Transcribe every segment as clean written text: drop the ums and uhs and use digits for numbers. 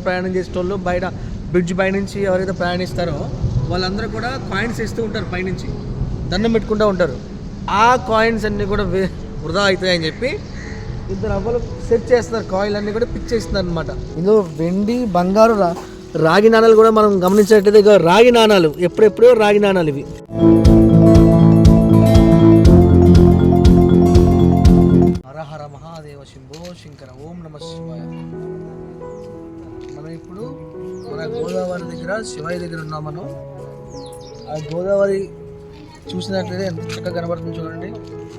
ప్రయాణం చేసేటోళ్ళు బయట బ్రిడ్జ్ పై నుంచి ఎవరైతే ప్రయాణిస్తారో వాళ్ళందరూ కూడా కాయిన్స్ ఇస్తూ ఉంటారు, పైనుంచి దండం పెట్టుకుంటూ ఉంటారు. ఆ కాయిన్స్ అన్నీ కూడా వృధా అవుతాయని చెప్పి ఇద్దరు అవ్వలు సెట్ చేస్తున్నారు, కాయిన్ అన్నీ కూడా పిక్ చేస్తున్నారు అనమాట. ఇందులో వెండి, బంగారు, రాగి నాణాలు కూడా మనం గమనించినట్లయితే రాగి నాణాలు ఎప్పుడెప్పుడో రాగి నాణాలు ఇవి. హర హర మహాదేవ శంభో శంకర, ఓం నమ శివాయ. మనం ఇప్పుడు మన గోదావరి దగ్గర శివాయి దగ్గర ఉన్నాం. మనం ఆ గోదావరి చూసినట్లయితే ఎంత చక్కగా కనబడుతుంది చూడండి.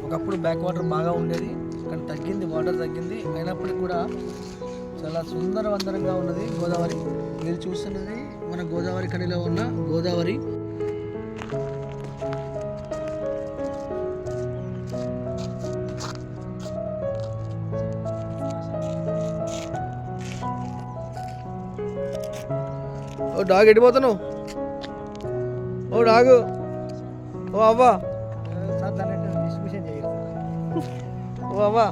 ఒకప్పుడు బ్యాక్ వాటర్ బాగా ఉండేది, కానీ తగ్గింది, వాటర్ తగ్గింది. అయినప్పటికీ కూడా చాలా సుందరవందరంగా ఉన్నది గోదావరి. మీరు చూస్తున్నది మన గోదావరి కనిలో ఉన్న గోదావరి. ఓ డాగ్ ఎడిపోతున్నావు, ఓ డాగు, ఓ అవ్వా, ఓ అవ్వా.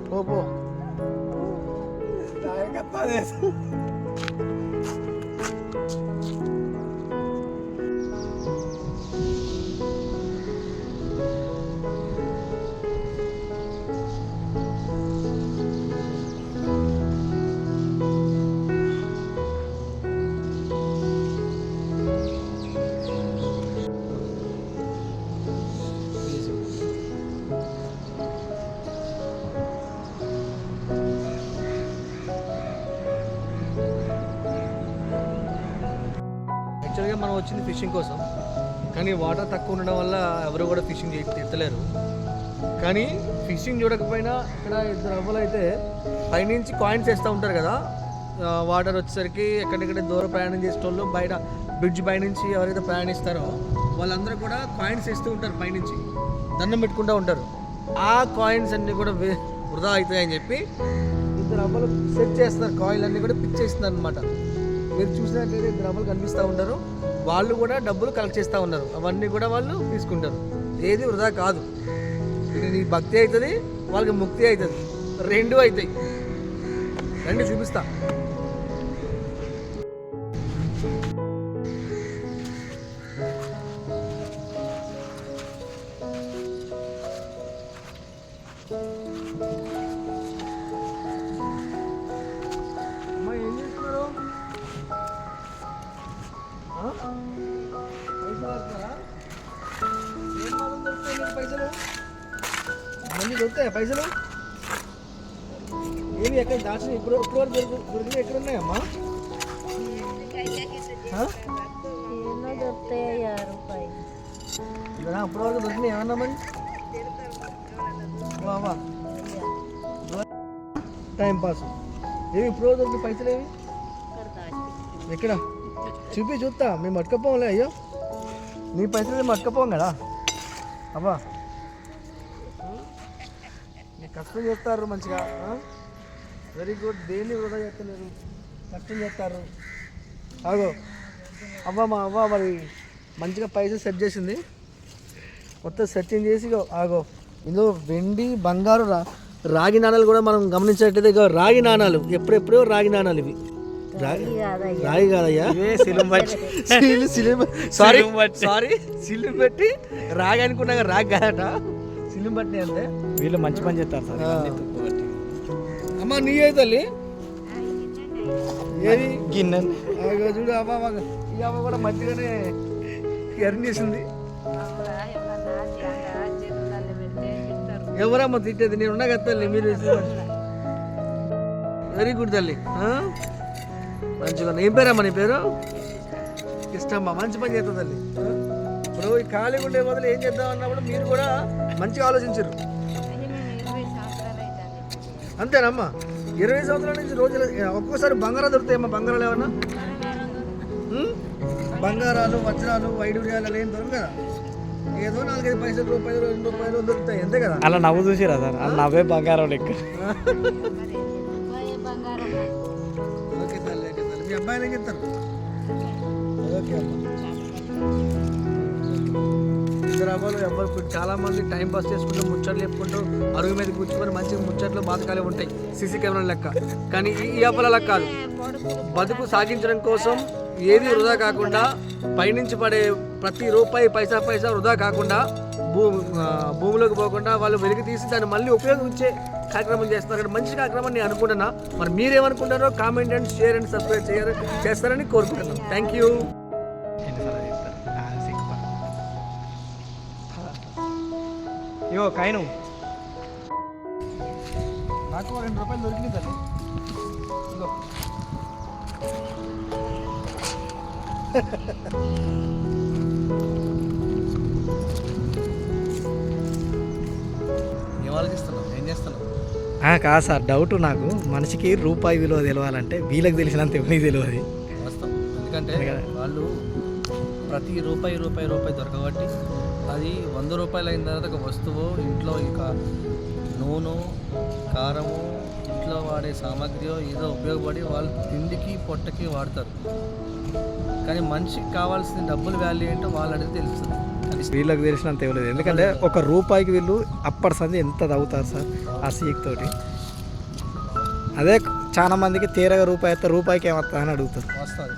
పో పో. యాక్చువల్గా మనం వచ్చింది ఫిషింగ్ కోసం, కానీ వాటర్ తక్కువ ఉండడం వల్ల ఎవరు కూడా ఫిషింగ్ ఎత్తలేరు. కానీ ఫిషింగ్ చూడకపోయినా ఇక్కడ ఇద్దరు అవ్వలు అయితే పైనుంచి కాయిన్స్ వేస్తూ ఉంటారు కదా. వాటర్ వచ్చేసరికి ఎక్కడెక్కడ దూరం ప్రయాణం చేసేటోళ్ళు బయట బ్రిడ్జ్ పై నుంచి ఎవరైతే ప్రయాణిస్తారో వాళ్ళందరూ కూడా కాయిన్స్ వేస్తూ ఉంటారు, పైనుంచి దండం పెట్టుకుంటూ ఉంటారు. ఆ కాయిన్స్ అన్నీ కూడా వృధా అవుతాయని చెప్పి ఇద్దరు అవ్వలు సెట్ చేస్తున్నారు, కాయిన్ అన్నీ కూడా పిక్ చేస్తున్నారు అనమాట. మీరు చూసినట్లయితే ఇద్దరు అవ్వలు కనిపిస్తూ ఉంటారు, వాళ్ళు కూడా డబ్బులు కలెక్ట్ చేస్తూ ఉన్నారు. అవన్నీ కూడా వాళ్ళు తీసుకుంటారు. ఏది వృధా కాదు. ఇది నీ భక్తి అవుతుంది, వాళ్ళకి ముక్తి అవుతుంది, రెండు అవుతాయి. రండి చూపిస్తా. అమ్మా ఏం చేస్తున్నారు? పైసలు వస్తున్నారా? ఏం మాత్రం దొరుకుతాయి మీకు పైసలు? మళ్ళీ దొరుకుతాయా పైసలు? ఏమి ఎక్కడ దాచిన ఇప్పుడు వరకు దొరికినవి ఎక్కడ ఉన్నాయమ్మా? అప్పటి వరకు దొరికినాయి ఏమన్నా మరి? Time pass. ఏమి ఇప్పుడు దొరికి పైసలు ఏమి ఎక్కడ చూస్తా. మేము మట్టుకపోలే. అయ్యో నీ పైసలు మేము మట్టుకపోం కదా అవ్వా. నీ కష్టం చేస్తారు మంచిగా, వెరీ గుడ్. దేన్ని వృధా చేస్తలేరు, కష్టం చేస్తారు. ఆగో అవ్వ, మా అవ్వ మరి మంచిగా పైసలు సెట్ చేసింది, మొత్తం సెట్టింగ్ చేసి. ఆగో ఇందులో వెండి, బంగారు, రాగి నాణాలు కూడా మనం గమనించినట్లయితే రాగి నాణాలు ఎప్పుడెప్పుడో రాగి నాణాలు ఇవి. రాగి కాదయ్యా, సారీ సిలిం పెట్టి రాగి అనుకున్నా, రాగి కాదట, సిలిం బట్టి. అంటే వీళ్ళు మంచి పని చేస్తారు సార్. అమ్మ నీ అయితే తల్లి ఏది గిన్నె చూడు. అమ్మ ఈ అమ్మ కూడా మంచిగానే ఎర్న్ చేసింది. ఎవరమ్మ తిట్టేది? నేను ఉన్నా కదా తల్లి, మీరు వెరీ గుడ్ తల్లి, మంచిగా. ఏం పేరమ్మా నీ పేరు? ఇష్టమ్మా, మంచి పని చేస్తుంది తల్లి. ఇప్పుడు ఈ ఖాళీగా ఉండే బదులు ఏం చేద్దాం అన్నప్పుడు మీరు కూడా మంచిగా ఆలోచించరు. అంతేనమ్మా? 20 సంవత్సరాల నుంచి రోజులు ఒక్కోసారి బంగారం దొరుకుతాయమ్మా? బంగారాలు ఏమన్నా? బంగారాలు, వజ్రాలు, వైడూర్యాలు ఏం దొరకదు కదా. ఏదో 4-5 పైసలు, రూపాయలు, 2 రూపాయలు దొరుకుతాయి, అంతే కదా. అలా నవ్వు చూసిరా సార్? అలా నవ్వే బంగారం లెక్క. ఓకే తల్లి, ఓకే తల్లి. మీ అబ్బాయిలు ఏం చెప్తారు? ఓకే అమ్మా. ఇద్దరు అవ్వలు ఎవరు ఇప్పుడు చాలామంది టైం పాస్ చేసుకుంటూ ముచ్చట్లు చెప్పుకుంటూ అరుగు మీద కూర్చుకొని మంచిగా ముచ్చట్లు బాధకాలే ఉంటాయి సీసీ కెమెరా లెక్క. కానీ ఈ అవ్వల లెక్క కాదు. బతుకు సాగించడం కోసం ఏది వృధా కాకుండా పైనుంచి పడే ప్రతి రూపాయి పైసా వృధా కాకుండా భూమిలోకి పోకుండా వాళ్ళు వెలికి తీసి దాన్ని మళ్ళీ ఉపయోగించే కార్యక్రమం చేస్తున్నారు. అక్కడ మంచి కార్యక్రమం నేను అనుకుంటున్నా. మరి మీరేమనుకుంటారో comment and share and subscribe చేస్తారని కోరుకుంటున్నాను. Thank you. ఇగో కాయను నాకు 2 రూపాయలు దొరికింది తల్లి. ఇదిగో. ఏం ఆలోచిస్తున్నావు? ఏం చేస్తున్నావు? కాదు సార్, డౌట్ నాకు. మనిషికి రూపాయి విలువ తెలవాలంటే వీళ్ళకి తెలిసినంత ఎవరికి తెలియదు. వాస్తవం. ఎందుకంటే వాళ్ళు ప్రతి రూపాయి దొరకబట్టి అది 100 రూపాయలు అయిన తర్వాత ఒక వస్తువు ఇంట్లో ఇక నూనె కారము ఇంట్లో వాడే సామాగ్రి ఏదో ఉపయోగపడి వాళ్ళు తిండికి పొట్టకి వాడతారు. కానీ మనిషికి కావాల్సిన డబ్బులు వాల్యూ ఏంటో వాళ్ళు అడిగితే తెలుస్తుంది. వీళ్ళకి తెలిసినంత తెలియదు. ఎందుకంటే ఒక రూపాయికి వీళ్ళు అప్పటి సంది ఎంత తవ్వుతారు సార్ ఆ సీక్ తోటి. అదే చాలా మందికి తీరగా రూపాయికి ఏమవుతా అని అడుగుతారు. వస్తుంది.